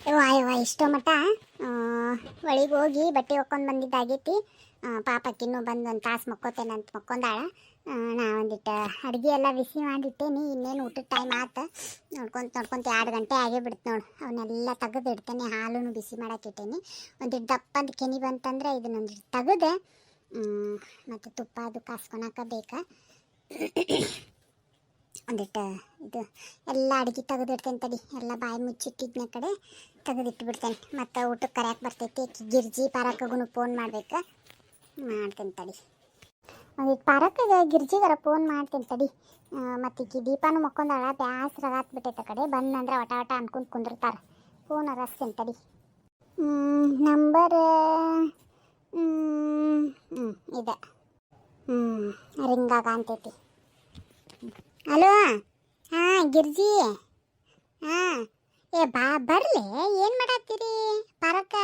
ಯವ್ವ ಯವ್ವ ಇಷ್ಟೋ ಮಟ್ಟ ಒಳಗೆ ಹೋಗಿ ಬಟ್ಟೆ ಒಕ್ಕೊಂಡು ಬಂದಿದ್ದಾಗೈತಿ. ಪಾಪಕ್ಕಿನ್ನೂ ಬಂದು ಒಂದು ತಾಸು ಮಕ್ಕೋತೇನೆ ಅಂತ ಮಕ್ಕೊಂದಾಳ. ನಾ ಒಂದಿಟ್ಟು ಅಡುಗೆ ಎಲ್ಲ ಬಿಸಿ ಮಾಡಿಟ್ಟೇನಿ. ಇನ್ನೇನು ಊಟದ ಟೈಮ್ ಆತು. ನೋಡ್ಕೊಂತ 2 ಗಂಟೆ ಆಗೇ ಬಿಡ್ತು ನೋಡು. ಅವನ್ನೆಲ್ಲ ತೆಗೆದು ಇಡ್ತೇನೆ. ಹಾಲೂ ಬಿಸಿ ಮಾಡಕ್ಕೆ ಇಟ್ಟೇನಿ. ಒಂದಿಟ್ಟು ದಪ್ಪಂದು ಕೆನಿ ಬಂತಂದ್ರೆ ಇದನ್ನೊಂದಿಟ್ಟು ತೆಗೆದು ಮತ್ತು ತುಪ್ಪ ಅದು ಕಾಸ್ಕೊಳಕ್ಕೆ ಬೇಕಾ ಒಂದಿಟ್ಟು ಇದು ಎಲ್ಲ ಅಡುಗೆ ತೆಗೆದಿಡ್ತೇನೆ ತಡಿ. ಎಲ್ಲ ಬಾಯಿ ಮುಚ್ಚಿಟ್ಟಿದ್ನ ಕಡೆ ತೆಗೆದಿಟ್ಬಿಡ್ತೇನೆ. ಮತ್ತು ಊಟಕ್ಕೆ ಕರೆಯಕ್ಕೆ ಬರ್ತೈತಿ. ಗಿರ್ಜಿ ಪಾರಕ್ಕಗೂ ಫೋನ್ ಮಾಡ್ಬೇಕು. ಮಾಡ್ತೇನೆ ತಡಿ. ಒಂದಿಟ್ಟು ಪಾರಕ್ಕಾಗ ಗಿರ್ಜಿಗಾರ ಫೋನ್ ಮಾಡ್ತೇನೆ ತಡಿ. ಮತ್ತು ಈಕಿ ದೀಪಾನು ಮಕ್ಕೊಂದಾಳ. ಬ್ಯಾಸ್ರಾಗಾತ್ಬಿಟ್ಟೈತೆ ಕಡೆ ಬಂದಂದ್ರೆ ವಟ ವಟ ಅನ್ಕೊಂಡು ಕುಂದಿರ್ತಾರೆ. ಫೋನ್ ಹರಸ್ತೇನೆ ತಡಿ. ನಂಬರ್ ಇದೆ. ರಿಂಗಾಗ ಅಂತೈತಿ. ಹಲೋ. ಹಾಂ ಗಿರ್ಜಿ. ಹಾಂ ಬರ್ಲಿ. ಏನು ಮಾಡತ್ತೀರಿ? ಪರಕ್ಕ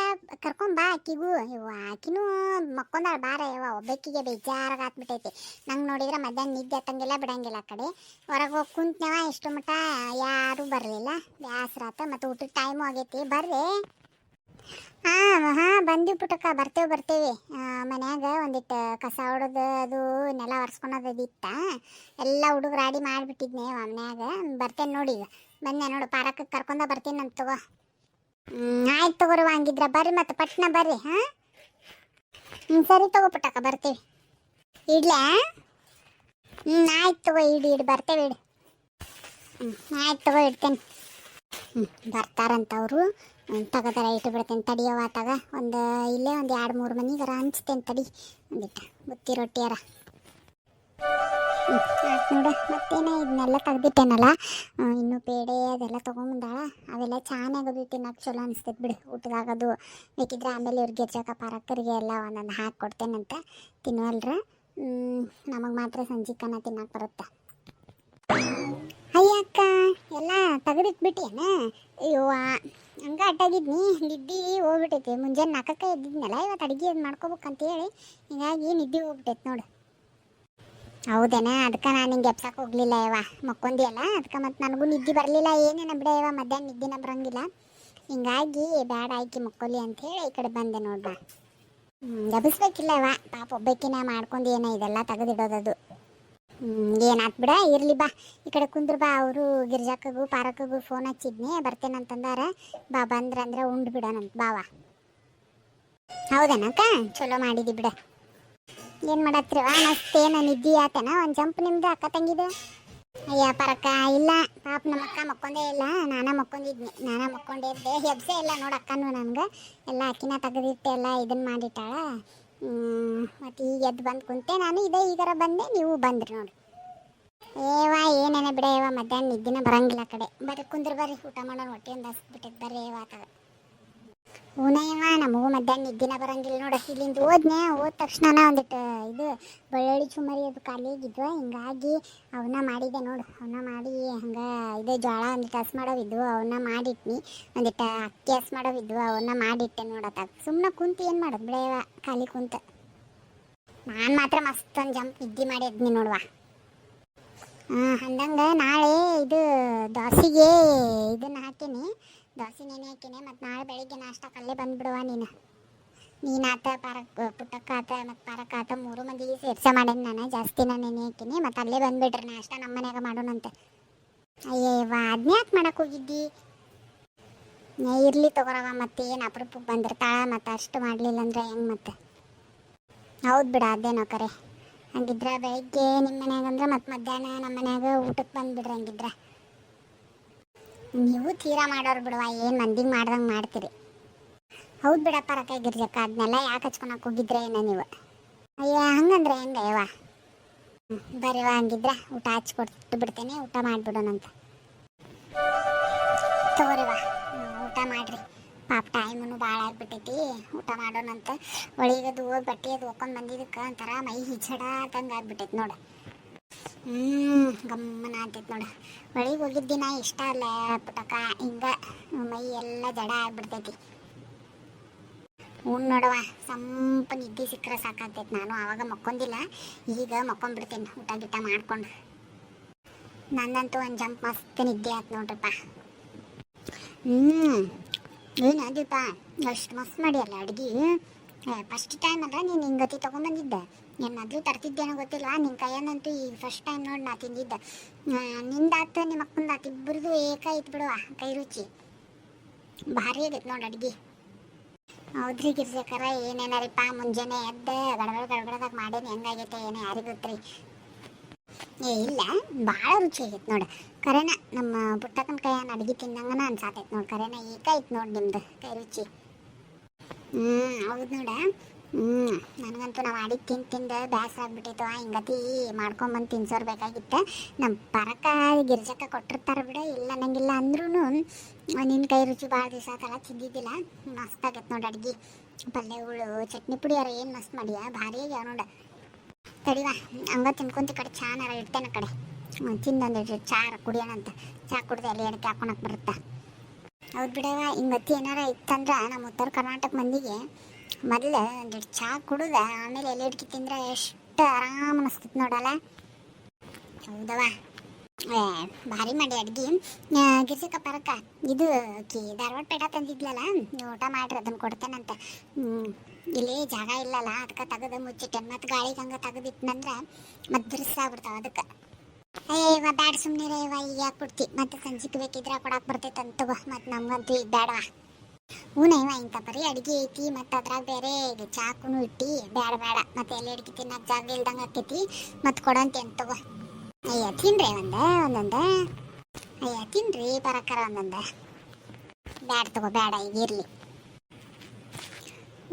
ಕರ್ಕೊಂಬಾ ಆಕಿಗೂ. ಇವ ಆಕಿನೂ ಮಕ್ಕೊಂದಾಳ. ಬಾರ ಯವ್ವ, ಒಬ್ಬಕ್ಕಿಗೆ ಬೇಜಾರಾಗಾತ್ಬಿಟ್ಟೈತಿ. ನಂಗೆ ನೋಡಿದ್ರೆ ಮಧ್ಯಾಹ್ನ ನಿದ್ದೆ ಹತ್ತಂಗಿಲ್ಲ ಬಿಡಂಗಿಲ್ಲ. ಆ ಕಡೆ ಹೊರಗೆ ಹೋಗಿ ಕುಂತ್ನವ. ಇಷ್ಟು ಮಟ್ಟ ಯಾರೂ ಬರಲಿಲ್ಲ. ಬ್ಯಾಸ್ರಾತ. ಮತ್ತು ಊಟದ ಟೈಮು ಆಗೈತಿ. ಬರ್ರಿ. ಹಾಂ ಬಂದೀವಿ ಪುಟಕ್ಕ. ಬರ್ತೇವೆ. ಮನ್ಯಾಗ ಒಂದಿಟ್ಟು ಕಸ ಹೊಡೆದು ಅದು ನೆಲ ಒರೆಸ್ಕೊಳೋದಿತ್ತ. ಎಲ್ಲ ಹುಡುಗರು ರಾಡಿ ಮಾಡಿಬಿಟ್ಟಿದ್ನೆ ಮನ್ಯಾಗ. ಬರ್ತೇನೆ ನೋಡಿ. ಈಗ ಬಂದೆ ನೋಡು. ಪಾರಕ್ಕೆ ಕರ್ಕೊಂಡ ಬರ್ತೀನಿ ಅಂತ ತಗೋ. ಆಯ್ತು ತಗೋರಿ. ಹಂಗಿದ್ರೆ ಬರ್ರಿ. ಮತ್ತು ಪಟ್ನ ಬರ್ರಿ. ಹಾಂ ಸರಿ ತಗೋ ಪುಟಕ್ಕ. ಬರ್ತೀವಿ. ಇಡ್ಲಾ? ಆಯ್ತು ತಗೋ. ಇಡು ಬರ್ತೇವೆ. ಆಯ್ತು ತಗೋ. ಇಡ್ತೇನೆ. ಬರ್ತಾರಂತವರು. ತಗೋತಾರ. ಇಟ್ಟು ಬಿಡ್ತೇನೆ ತಡಿಯವ. ತಗ ಇಲ್ಲೇ ಒಂದು 2-3 ಮನಿಗಾರ ಹಂಚ್ತೇನೆ ತಡಿ. ಒಂದಿಟ್ಟು ಬುತ್ತಿ ರೊಟ್ಟಿಯಾರ. ಆಯ್ತು ನೋಡು. ಮತ್ತೇನ ಇದನ್ನೆಲ್ಲ ತೆಗ್ದಿಟ್ಟೇನಲ್ಲ. ಇನ್ನೂ ಪೇಡೆ ಅದೆಲ್ಲ ತೊಗೊಂಬಂದಾಳ. ಅವೆಲ್ಲ ಚಾನಾಗೋದು ತಿನ್ನಕ್ಕೆ ಚಲೋ ಅನಿಸ್ತೈತೆ ಬಿಡು. ಊಟದಾಗದು ಬೇಕಿದ್ರೆ ಆಮೇಲೆ ಇವ್ರಿಗೆ ಗಿರ್ಜಕ ಪಾರಕ್ಕರಿಗೆ ಎಲ್ಲ ಒಂದೊಂದು ಹಾಕಿ ಕೊಡ್ತೇನಂತ. ತಿನ್ನುವಲ್ರ. ನಮಗೆ ಮಾತ್ರ ಸಂಜಿಕನ ತಿನ್ನಕ್ಕೆ ಬರುತ್ತೆ. ಅಯ್ಯ ಅಕ್ಕ, ಎಲ್ಲ ತೆಗೆದಿಟ್ಬಿಟ್ಟೇನ? ಅಯ್ಯೋ ಹಂಗೆ ಅಡ್ಡಾಗಿದ್ನಿ. ನಿದ್ದೆ ಹೋಗ್ಬಿಟ್ಟೈತಿ. ಮುಂಜಾನೆ 4ಕ್ಕೆ ಎದ್ದಿದ್ನಲ್ಲ. ಇವತ್ತು ಅಡುಗೆ ಅದು ಮಾಡ್ಕೋಬೇಕಂತೇಳಿ ಹೀಗಾಗಿ ನಿದ್ದೆ ಹೋಗ್ಬಿಟ್ಟೈತೆ ನೋಡು. ಹೌದೇನ? ಅದಕ್ಕೆ ನಾನು ಹಿಂಗೆ ಎಪ್ಸಕ್ಕೆ ಹೋಗಲಿಲ್ಲ ಯವ್ವ. ಮಕ್ಕೊಂದಿಯಲ್ಲ ಅದಕ್ಕೆ. ಮತ್ತು ನನಗೂ ನಿದ್ದೆ ಬರಲಿಲ್ಲ. ಏನೇನ ಬಿಡ ಯವ್ವ, ಮಧ್ಯಾಹ್ನ ನಿದ್ದೆನ ಬರೋಂಗಿಲ್ಲ. ಹಿಂಗಾಗಿ ಬೇಡ ಆಯ್ಕೆ ಮಕ್ಕೊಲಿ ಅಂಥೇಳಿ ಈ ಕಡೆ ಬಂದೆ ನೋಡ್ಬಾ. ಎಬ್ಬಿಸ್ಬೇಕಿಲ್ಲ ಯವ್ವ. ಪಾಪ ಒಬ್ಬಕ್ಕಿನ ಮಾಡ್ಕೊಂಡು ಏನೋ ಇದೆಲ್ಲ ತೆಗೆದಿಡೋದದು. ಏನಾತ್ ಬಿಡ. ಇರಲಿ ಬಾ. ಈ ಕಡೆ ಕುಂದ್ರ ಬಾ. ಅವರು ಗಿರ್ಜಾಕಗೂ ಪಾರಕ್ಕಗೂ ಫೋನ್ ಹಚ್ಚಿದ್ನಿ. ಬರ್ತೇನಂತಂದಾರ. ಬಾ. ಬಂದ್ರಂದ್ರೆ ಉಂಡು ಬಿಡೋಣಂತ ಬಾವ. ಹೌದೇನಕ್ಕ? ಚಲೋ ಮಾಡಿದಿ ಬಿಡ. ಏನು ಮಾಡತ್ರಿವ? ಮಸ್ತೇನ ನಿದ್ದೆ ಆತೇನ? ಒಂದು ಜಂಪ್ ನಿಮ್ದು ಅಕ್ಕ ತಂಗಿದು? ಅಯ್ಯ ಪರಕ್ಕ ಇಲ್ಲ. ಪಾಪ ನಮ್ಮ ಅಕ್ಕ ಮಕ್ಕೊಂದೇ ಇಲ್ಲ. ನಾನೇ ಮಕ್ಕೊಂಡೇ ಇದ್ದೆ. ಹೆಬ್ಸೆ ಇಲ್ಲ ನೋಡು ಅಕ್ಕನೂ. ನನಗೆ ಎಲ್ಲ ಅಕ್ಕಿನ ತೆಗೆದಿಟ್ಟು ಎಲ್ಲ ಇದನ್ನು ಮಾಡಿಟ್ಟಾಳ. ಮತ್ತು ಈಗ ಎದ್ದು ಬಂದು ಕುಂತೆ ನಾನು. ಈಗಾರ ಬಂದೆ, ನೀವು ಬಂದ್ರಿ ನೋಡಿ. ಏನೇನ ಬಿಡ ಯವ್ವ, ಮಧ್ಯಾಹ್ನ ನಿದ್ದಿನ ಬರಂಗಿಲ್ಲ ಆ ಕಡೆ. ಬರ್ರಿ ಕುಂದ್ರ ಬರ್ರಿ. ಊಟ ಮಾಡೋಣ. ಹೊಟ್ಟೆ ಒಂದು ಹಸ್ಬಿಟ್ಟೈತೆ. ಬರ್ರಿ ಯವ್ವ ಆತಗ. ಹೂನಯ್ಯವ, ನಮಗೂ ಮಧ್ಯಾಹ್ನ ನಿದ್ದಿನ ಬರಂಗಿಲ್ಲ ನೋಡ. ಇಲ್ಲಿಂದ ಹೋದ ತಕ್ಷಣ ಒಂದಿಟ್ಟು ಇದು ಬೆಳ್ಳುಳ್ಳಿ ಚುಮ್ಮರಿ ಅದು ಖಾಲಿಯಾಗಿದ್ವು. ಹಿಂಗಾಗಿ ಅವನ್ನ ಮಾಡಿದೆ ನೋಡು. ಅವನ್ನ ಮಾಡಿ ಹಂಗೆ ಇದು ಜೋಳ ಒಂದಿಟ್ಟು ಹಸ್ ಮಾಡೋವಿದ್ವು. ಅವನ್ನ ಮಾಡಿಟ್ನಿ. ಒಂದಿಟ್ಟು ಅಕ್ಕಿ ಹಸ್ ಮಾಡೋವಿದ್ವು. ಅವನ್ನ ಮಾಡಿಟ್ಟೆ ನೋಡತ್ತಾಗ. ಸುಮ್ಮನೆ ಕುಂತು ಏನು ಮಾಡೋದು ಬಿಳೆಯವ, ಖಾಲಿ ಕುಂತು. ನಾನು ಮಾತ್ರ ಮಸ್ತ್ ಒಂದು ಜಂಪ್ ನಿದ್ದೆ ಮಾಡಿದ್ನಿ ನೋಡುವ. ಅಂದಂಗೆ ನಾಳೆ ಇದು ದೋಸೆಗೆ ಇದನ್ನು ಹಾಕೀನಿ. ದೋಸೆ ನೆನೆ ಹಾಕಿನಿ. ಮತ್ತು ನಾಳೆ ಬೆಳಿಗ್ಗೆ ನಾಷ್ಟಕ್ಕೆ ಅಲ್ಲೇ ಬಂದುಬಿಡುವ ನೀನಾತ ಪುಟ್ಟಕ್ಕ ಆತ ಮತ್ತು ಪಾರಕ್ಕ ಆತ 3 ಮಂದಿಗೆ ಸೇರ್ಸ ಮಾಡೇನಿ ನಾನು. ಜಾಸ್ತಿನ ನೆನೆ ಹಾಕಿನಿ. ಮತ್ತು ಅಲ್ಲೇ ಬಂದುಬಿಡ್ರಿ ನಾಷ್ಟ ನಮ್ಮ ಮನ್ಯಾಗ ಮಾಡೋಣಂತೆ. ಅಯ್ಯವ್ವ, ಅದನ್ನ ಯಾಕೆ ಮಾಡಕ್ಕೆ ಹೋಗಿದ್ದಿ? ಇರಲಿ ತಗೋರವ. ಮತ್ತೆ ಏನು ಅಪರೂಪಕ್ಕೆ ಬಂದಿರ್ತಾಳ. ಮತ್ತು ಅಷ್ಟು ಮಾಡಲಿಲ್ಲ ಅಂದ್ರೆ ಹೆಂಗೆ ಮತ್ತೆ? ಹೌದು ಬಿಡ. ಅದೇನೋ ಕರೆ. ಹಂಗಿದ್ರೆ ಬೆಳಿಗ್ಗೆ ನಿಮ್ಮ ಮನ್ಯಾಗ ಅಂದ್ರೆ ಮತ್ತು ಮಧ್ಯಾಹ್ನ ನಮ್ಮ ಮನ್ಯಾಗ ಊಟಕ್ಕೆ ಬಂದುಬಿಡ್ರಿ. ಹಂಗಿದ್ರೆ ನೀವು ತೀರಾ ಮಾಡೋರು ಬಿಡುವ. ಏನು ಮಂದಿಗೆ ಮಾಡ್ದಂಗೆ ಮಾಡ್ತೀರಿ. ಹೌದು ಬಿಡಪ್ಪ. ರೊಕ್ಕ ಗಿರ್ಜಕ್ಕ ಅದನ್ನೆಲ್ಲ ಯಾಕೆ ಹಚ್ಕೊಳಕ್ಕೆ ಹೋಗಿದ್ರೆ ಏನೋ ನೀವು? ಅಯ್ಯ ಹಂಗಂದ್ರೆ ಹೆಂಗೆ ಯವ್ವ? ಬರೀವ. ಹಂಗಿದ್ರೆ ಊಟ ಹಚ್ಕೊಟ್ಟು ಬಿಡ್ತೇನೆ. ಊಟ ಮಾಡಿಬಿಡೋಣಂತ ತಗೋರಿವ. ಊಟ ಮಾಡಿರಿ. ಪಾಪ ಟೈಮೂ ಭಾಳ ಆಗಿಬಿಟ್ಟೈತಿ. ಊಟ ಮಾಡೋಣಂತ. ಒಳಗದು ಹೋಗಿ ಬಟ್ಟೆ ಅದು ಹೋಗ್ಕೊಂಡು ಬಂದಿದ್ದಕ್ಕೆ ಒಂಥರ ಮೈ ಹಿಚಡಾದಂಗೆ ಆಗ್ಬಿಟ್ಟೈತಿ ನೋಡು. ಗಮ್ಮನ ಆಗ್ತೈತೆ ನೋಡು. ಒಳಗೆ ಹೋಗಿದ್ದಿನ ಇಷ್ಟ ಅಲ್ಲ ಪುಟಕ. ಹಿಂಗೆ ಮೈ ಎಲ್ಲ ಜಡ ಆಗ್ಬಿಡ್ತೈತಿ. ನೋಡವ, ಸಂಪ ನಿದ್ದೆ ಸಿಕ್ಕರೆ ಸಾಕಾಗ್ತೈತೆ. ನಾನು ಆವಾಗ ಮಕ್ಕೊಂದಿಲ್ಲ. ಈಗ ಮಕ್ಕೊಂಡ್ಬಿಡ್ತೇನೆ ಊಟ ಗಿಟ ಮಾಡ್ಕೊಂಡು. ನಂದಂತೂ ಒಂದು ಜಂಪ್ ಮಸ್ತ್ ನಿದ್ದೆ ಆಯ್ತು ನೋಡ್ರಪ್ಪ. ಏನು ದೀಪ ಅಷ್ಟು ಮಸ್ತ್ ಮಾಡ್ಯಲ್ಲ ಅಡ್ಗೆ. ಫಸ್ಟ್ ಟೈಮ್ ಅಲ್ಲ ನೀನು ಹಿಂಗತಿ ತೊಗೊಂಬಂದಿದ್ದೆ. ನಾನು ಮೊದಲು ತರ್ತಿದ್ದೇನೋ ಗೊತ್ತಿಲ್ಲ, ನಿನ್ನ ಕೈಯನ್ನಂತೂ ಈಗ ಫಸ್ಟ್ ಟೈಮ್ ನೋಡಿ ನಾ ತಿಂದಿದ್ದೆ. ನಿಂದಾತು ನಿಮ್ಮ ಅಕ್ಕಂದಾತು ಇಬ್ಬರದು ಏಕಾಯ್ತು ಬಿಡುವ ಕೈ ರುಚಿ. ಭಾರಿ ಆಗೈತೆ ನೋಡಿ ಅಡ್ಗೆ. ಹೌದ್ರಿ ಗಿರ್ಜಕರ, ಏನೇನಾರಿಪ್ಪ ಮುಂಜಾನೆ ಎದ್ದು ಗಡಗಡದಾಗ ಮಾಡೇನಿ, ಹೆಂಗಾಗೈತೆ ಏನೋ ಯಾರಿಗೆ ಗೊತ್ತ್ರಿ. ಇಲ್ಲ ಭಾಳ ರುಚಿ ಆಗೈತೆ ನೋಡಿ. ಕರೆನ ನಮ್ಮ ಪುಟ್ಟಕ್ಕನ ಕೈಯನ್ನು ಅಡ್ಗೆ ತಿಂದಂಗನ ಅನ್ಸಾತೈತೆ ನೋಡಿ. ಕರೆನ ಏಕಾಯ್ತು ನೋಡಿ ನಿಮ್ದು ಕೈ ರುಚಿ. ಹೌದು ನೋಡ. ನನಗಂತೂ ನಾವು ಅಡಿಗೆ ತಿಂದು ಬೇಸರ ಆಗ್ಬಿಟ್ಟಿತ್ತು. ಹಿಂಗತಿ ಮಾಡ್ಕೊಂಬಂದು ತಿನ್ಸೋರು ಬೇಕಾಗಿತ್ತು. ನಮ್ಮ ಪರಕ ಗಿರ್ಜಕ್ಕ ಕೊಟ್ಟಿರ್ತಾರೆ ಬಿಡ, ಇಲ್ಲ ಅನ್ನಂಗಿಲ್ಲ ಅಂದ್ರೂ ನಿನ್ನ ಕೈ ರುಚಿ ಭಾಳ ದಿವಸ ಆತಲ್ಲ ತಿಂದಿದ್ದಿಲ್ಲ. ಮಸ್ತ್ ಆಗೈತೆ ನೋಡಿ ಅಡ್ಗೆ. ಪಲ್ಯಗಳು ಚಟ್ನಿ ಪುಡಿ ಯಾರು ಏನು ಮಸ್ತ್ ಮಾಡಿಯ, ಭಾರಿ ಆಗ್ಯಾವ ನೋಡ. ತಡಿವಾ ಹಂಗ ತಿನ್ಕೊಂತ ಕಡೆ ಚಾನಾರ ಇಡ್ತೇನೆ ಕಡೆ ತಿಂದೊಂದಿಟ್ಟು ಚಾರ ಕುಡಿಯೋಣಂತ. ಚಾ ಕುಡ್ದು ಎಲೆ ಅಡಿಕೆ ಹಾಕೊಳಕ್ಕೆ ಬರುತ್ತಾ. ಹೌದು ಬಿಡವ, ಹಿಂಗತಿ ಏನಾರ ಇತ್ತಂದ್ರೆ ನಮ್ಮ ಉತ್ತರ ಕರ್ನಾಟಕ ಮಂದಿಗೆ ಮೊದಲು ಒಂದಿಟ್ಟು ಚಾ ಕುಡಿದ ಆಮೇಲೆ ಎಲೆ ಅಡಿಕೆ ತಿಂದ್ರೆ ಎಷ್ಟು ಆರಾಮ ಅನಿಸ್ತೈತೆ ನೋಡಲ್ಲ. ಹೌದವ, ಭಾರಿ ಮಾಡಿ ಅಡ್ಗೆ. ಗಿರ್ಜಕ್ಕ ಪರಕ ಇದು ಧಾರವಾಡ ಪೇಟ ತಂದಿದ್ಲಲ್ಲ, ನೀವು ಊಟ ಮಾಡ್ರಿ ಅದನ್ನು ಕೊಡ್ತೇನಂತ. ಇಲ್ಲಿ ಜಾಗ ಇಲ್ಲಲ್ಲ, ಅದಕ್ಕೆ ತೆಗೆದು ಮುಚ್ಚಿಟ್ಟೆನು. ಮತ್ತು ಗಾಳಿಗೆ ಹಂಗೆ ತೆಗೆದಿಟ್ಟನಂದ್ರೆ ಮತ್ತು ಬಿರ್ಸಾಗ್ಬಿಡ್ತಾವೆ. ಅದಕ್ಕೆ ಇವ ಬ್ಯಾಡ ಸುಮ್ಮನೆ ಇವ ಈಗ ಯಾಕೆ ಕೊಡ್ತಿ, ಮತ್ತು ಸಂಜೆಗೆ ಬೇಕಿದ್ರೆ ಕೊಡಕ್ಕೆ ಬರ್ತೈತೆ ಅಂತ ತಗೋ. ಮತ್ತು ನಮಗಂತೂ ಈಗ ಬ್ಯಾಡವ. ಹೂನ ಇವ ಇಂಥ ಬರೀ ಅಡುಗೆ ಐತಿ, ಮತ್ತು ಅದ್ರಾಗ ಬೇರೆ ಚಾಕುನು ಇಟ್ಟು ಬೇಡ ಮತ್ತು ಎಲೆ ಅಡಿಕೆ ತಿನ್ನಕ್ಕೆ ಜಾಗ ಇಲ್ದಂಗೆ ಆಕೈತಿ. ಮತ್ತು ಕೊಡಂತೇನು ತಗೋ. ಅಯ್ಯ ತಿನ್ರಿ ಒಂದೊಂದು ಅಯ್ಯ ತಿನ್ರಿ ಬರಕರ ಒಂದೊಂದು. ಬ್ಯಾಡ ತಗೋ, ಬೇಡ ಈಗ ಇರಲಿ.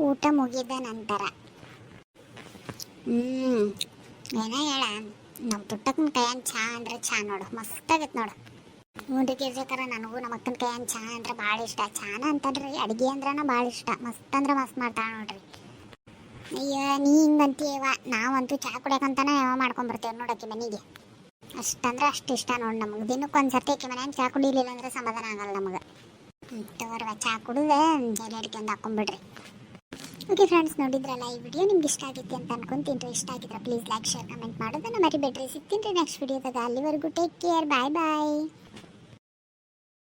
ಊಟ ಮುಗಿದ ನಂತರ ಏನ ಹೇಳ, ನಮ್ಮ ಪುಟ್ಟಕ್ಕನ ಕೈಯನ್ ಚಹಾ ಅಂದ್ರೆ ಚಹಾ ನೋಡು, ಮಸ್ತ್ ಆಗೈತೆ ನೋಡು. ನೋಡ್ರಿ ಗಿರ್ಜಕರ, ನನಗೂ ನಮ್ಮ ಅಕ್ಕನ ಕೈಯನ್ ಚಹಾ ಅಂದ್ರೆ ಭಾಳ ಇಷ್ಟ. ಚಾನ ಅಂತಂದ್ರಿ ಅಡುಗೆ ಅಂದ್ರನ ಭಾಳ ಇಷ್ಟ. ಮಸ್ತ್ ಅಂದ್ರೆ ಮಸ್ತ್ ಮಾಡ್ತಾಳ ನೋಡ್ರಿ. ಅಯ್ಯ ನೀ ಹಿಂಗಂತೀವ, ನಾವಂತೂ ಚಹಾ ಕುಡಿಯೋಕಂತಾನೆ ಯಾವ ಮಾಡ್ಕೊಂಬರ್ತೇವೆ ನೋಡಕ್ಕೆ ಮನೆಗೆ. ಅಷ್ಟಂದ್ರೆ ಅಷ್ಟು ಇಷ್ಟ ನೋಡಿ ನಮಗೆ. ದಿನಕ್ಕೆ ಒಂದು ಸರ್ತಿ ಆಕೆ ಮನೆಯನ್ನು ಚಹಾ ಕುಡಿಲಿಲ್ಲ ಅಂದ್ರೆ ಸಮಾಧಾನ ಆಗಲ್ಲ ನಮಗೆ. ತಗೋರ್ವ ಚಹಾ ಕುಡಿದ್ರೆ ಎಲೆ ಅಡಿಕೆ ಒಂದು ಹಾಕೊಂಡ್ಬಿಡ್ರಿ. ಓಕೆ ಫ್ರೆಂಡ್ಸ್, ನೋಡಿದ್ರಲ್ಲ ಈ ವಿಡಿಯೋ ನಿಮ್ಗೆ ಇಷ್ಟ ಆಗಿತ್ತು ಅಂತ ಅನ್ಕೊಂತೀನಿ. ಇಷ್ಟ ಆಗಿದ್ರೆ ಪ್ಲೀಸ್ ಲೈಕ್ ಶೇರ್ ಕಮೆಂಟ್ ಮಾಡೋದನ್ನು ಮರಿಬೇಡ್ರಿ. ಸಿಗ್ತೀನಿ ನೆಕ್ಸ್ಟ್ ವಿಡಿಯೋದಾಗ. ಅಲ್ಲಿವರೆಗೂ ಟೇಕ್ ಕೇರ್, ಬಾಯ್ ಬಾಯ್.